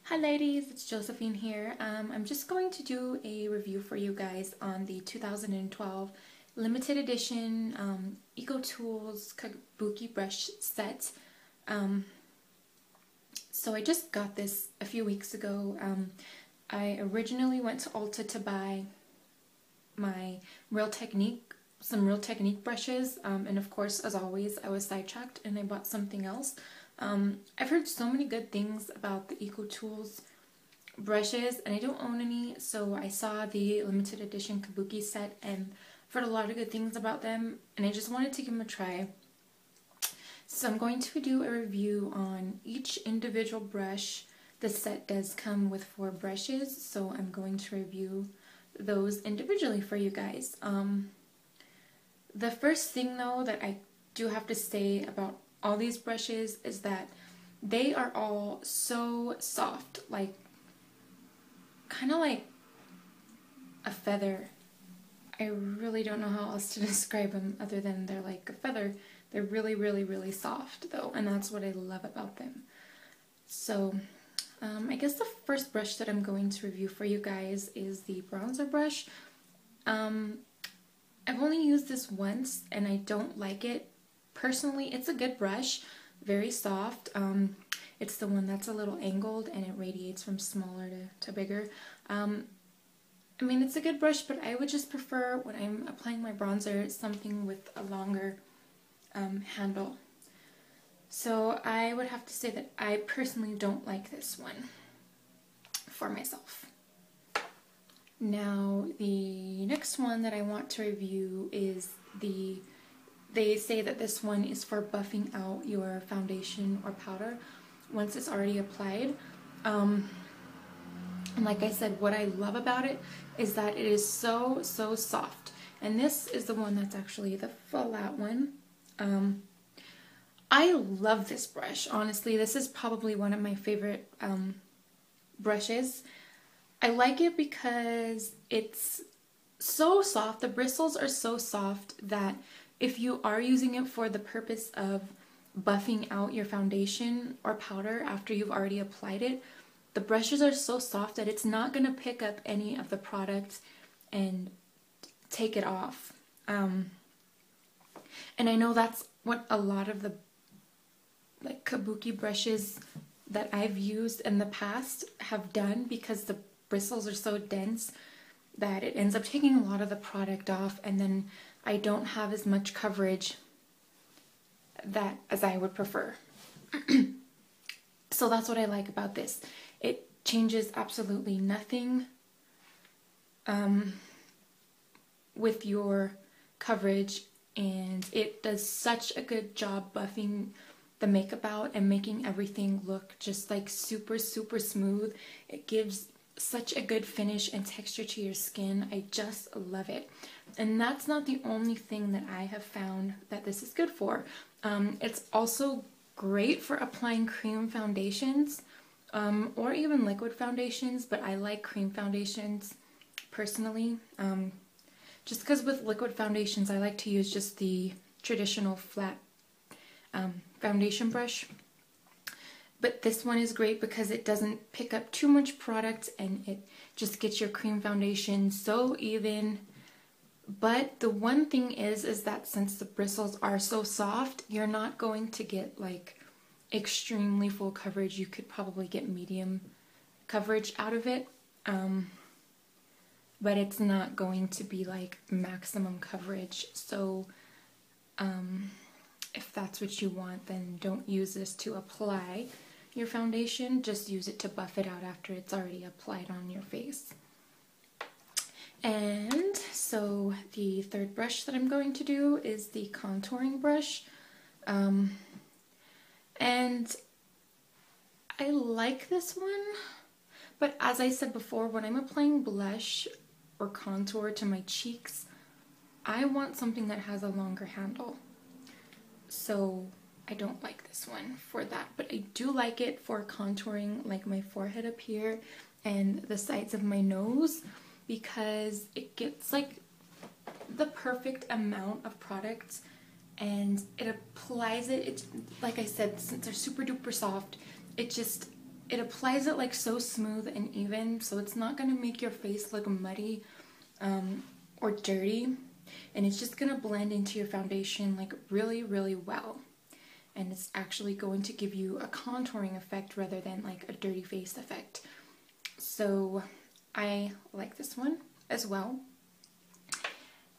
Hi ladies, it's Josephine here. I'm just going to do a review for you guys on the 2012 limited edition Eco Tools Kabuki brush set. So I just got this a few weeks ago. I originally went to Ulta to buy my some Real Technique brushes, and of course, as always, I was sidetracked and I bought something else. I've heard so many good things about the Eco Tools brushes, and I don't own any, so I saw the limited edition Kabuki set and I've heard a lot of good things about them, and I just wanted to give them a try. So I'm going to do a review on each individual brush. The set does come with 4 brushes, so I'm going to review those individually for you guys. The first thing though that I do have to say about all these brushes is that they are all so soft, like kind of like a feather. I really don't know how else to describe them other than they're like a feather. They're really, really, really soft though, and that's what I love about them. So I guess the first brush that I'm going to review for you guys is the bronzer brush. I've only used this once and I don't like it. Personally, it's a good brush, very soft. It's the one that's a little angled and it radiates from smaller to bigger. I mean, it's a good brush, but I would just prefer when I'm applying my bronzer something with a longer handle. So I would have to say that I personally don't like this one for myself. Now, the next one that I want to review is they say that this one is for buffing out your foundation or powder once it's already applied. And like I said, what I love about it is that it is so soft. And this is the one that's actually the flat one. I love this brush. Honestly, this is probably one of my favorite brushes. I like it because it's so soft. The bristles are so soft that if you are using it for the purpose of buffing out your foundation or powder after you've already applied it, the brushes are so soft that it's not going to pick up any of the product and take it off. And I know that's what a lot of the Kabuki brushes that I've used in the past have done, because the bristles are so dense that it ends up taking a lot of the product off, and then I don't have as much coverage as I would prefer. So that's what I like about this. It changes absolutely nothing with your coverage, and it does such a good job buffing the makeup out and making everything look just like super smooth. It gives such a good finish and texture to your skin. I just love it. And that's not the only thing that I have found that this is good for. It's also great for applying cream foundations or even liquid foundations, but I like cream foundations personally. Just because with liquid foundations I like to use just the traditional flat foundation brush. But this one is great because it doesn't pick up too much product and it just gets your cream foundation so even. But the one thing is that since the bristles are so soft, you're not going to get like extremely full coverage. You could probably get medium coverage out of it. But it's not going to be like maximum coverage. So if that's what you want, then don't use this to apply your foundation. Just use it to buff it out after it's already applied on your face. And so the third brush that I'm going to do is the contouring brush. And I like this one, but as I said before, when I'm applying blush or contour to my cheeks, I want something that has a longer handle. So I don't like this one for that, but I do like it for contouring like my forehead up here and the sides of my nose, because it gets like the perfect amount of product and it applies it. It's like I said, since they're super duper soft, it just it applies it like so smooth and even, so it's not going to make your face look muddy or dirty, and it's just going to blend into your foundation like really, really well. And it's actually going to give you a contouring effect rather than like a dirty face effect. So I like this one as well.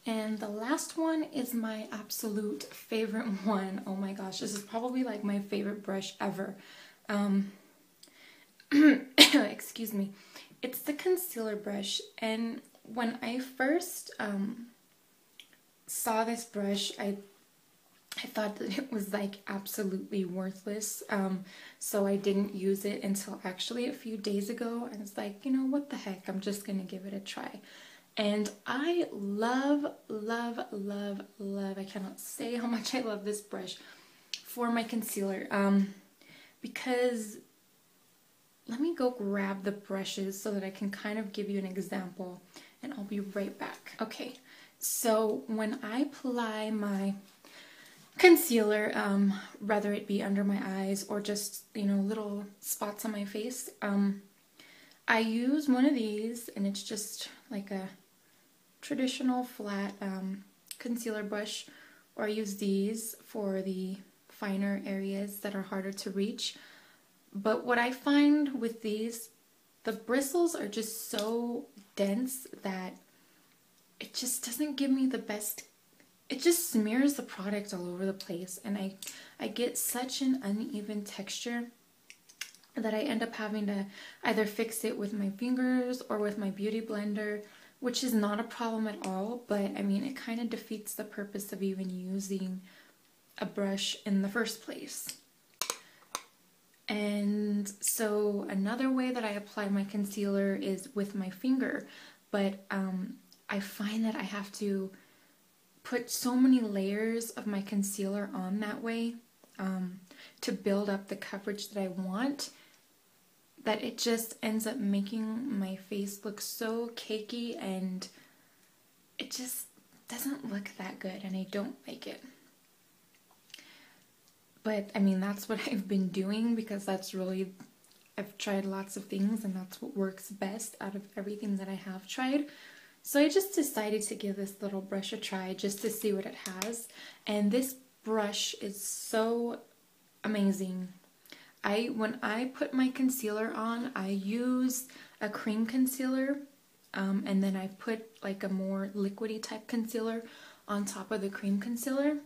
And the last one is my absolute favorite one. Oh my gosh, this is probably like my favorite brush ever. Excuse me. It's the concealer brush, and when I first saw this brush, I thought that it was like absolutely worthless, so I didn't use it until actually a few days ago. I was like, you know, what the heck, I'm just gonna give it a try. And I love, love, love, love, I cannot say how much I love this brush for my concealer, because let me go grab the brushes so that I can kind of give you an example, and I'll be right back. Okay, so when I apply my concealer, whether it be under my eyes or just, you know, little spots on my face, I use one of these, and it's just like a traditional flat concealer brush, or I use these for the finer areas that are harder to reach. But what I find with these, the bristles are just so dense that it just doesn't give me the best. It just smears the product all over the place, and I get such an uneven texture that I end up having to either fix it with my fingers or with my beauty blender, which is not a problem at all, but I mean, it kind of defeats the purpose of even using a brush in the first place. And so another way that I apply my concealer is with my finger, but I find that I have to put so many layers of my concealer on that way to build up the coverage that I want, that it just ends up making my face look so cakey, and it just doesn't look that good, and I don't like it. But I mean, that's what I've been doing, because that's really, I've tried lots of things and that's what works best out of everything that I have tried. So I just decided to give this little brush a try just to see what it has. And this brush is so amazing. When I put my concealer on, I use a cream concealer, and then I put like a more liquidy type concealer on top of the cream concealer.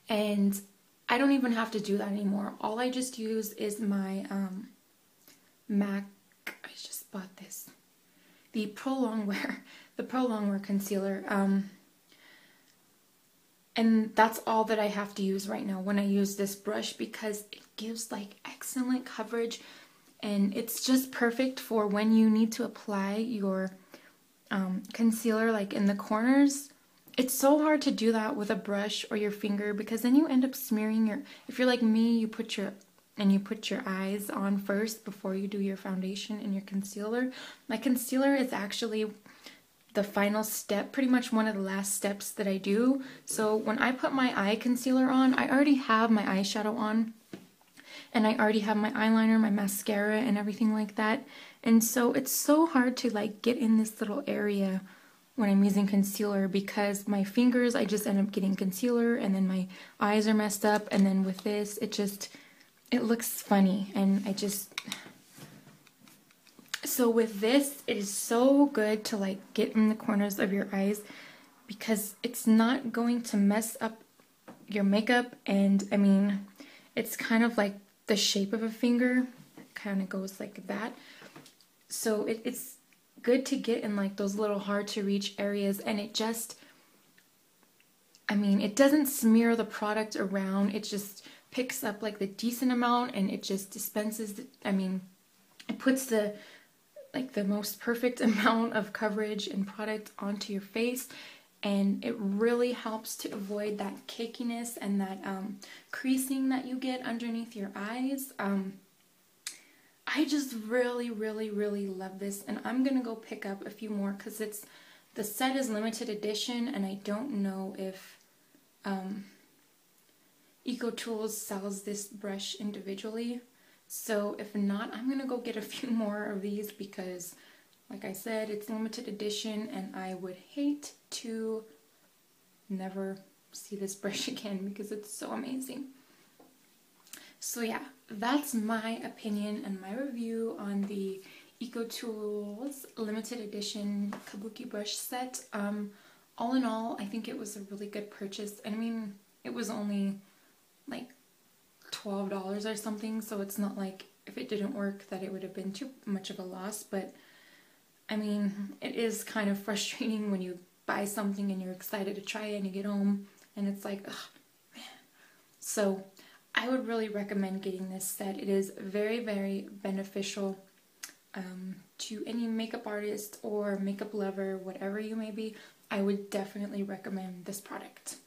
And I don't even have to do that anymore. All I just use is my MAC, I just bought this, the Pro Longwear concealer, and that's all that I have to use right now when I use this brush, because it gives like excellent coverage, and it's just perfect for when you need to apply your concealer like in the corners. It's so hard to do that with a brush or your finger, because then you end up smearing your, if you're like me, you put your eyes on first before you do your foundation and your concealer. My concealer is actually the final step, pretty much one of the last steps that I do. So when I put my eye concealer on, I already have my eyeshadow on, and I already have my eyeliner, my mascara, and everything like that. And so it's so hard to like get in this little area when I'm using concealer, because my fingers, I just end up getting concealer, and then my eyes are messed up, and then with this, it looks funny, and so with this, it is so good to like get in the corners of your eyes, because it's not going to mess up your makeup. And I mean, it's kind of like the shape of a finger, it kind of goes like that. So it's good to get in like those little hard to reach areas, and it just, I mean, it doesn't smear the product around, it just picks up like the decent amount, and it just dispenses it puts the most perfect amount of coverage and product onto your face, and it really helps to avoid that cakiness and that creasing that you get underneath your eyes. I just really, really, really love this, and I'm gonna go pick up a few more, because the set is limited edition, and I don't know if EcoTools sells this brush individually. So if not, I'm gonna go get a few more of these because, like I said, it's limited edition and I would hate to never see this brush again because it's so amazing. So yeah, that's my opinion and my review on the EcoTools limited edition Kabuki brush set. All in all, I think it was a really good purchase. I mean, it was only like $12 or something, so it's not like if it didn't work that it would have been too much of a loss, but I mean, it is kind of frustrating when you buy something and you're excited to try it and you get home and it's like, ugh, man. So I would really recommend getting this set. It is very, very beneficial to any makeup artist or makeup lover, whatever you may be. I would definitely recommend this product.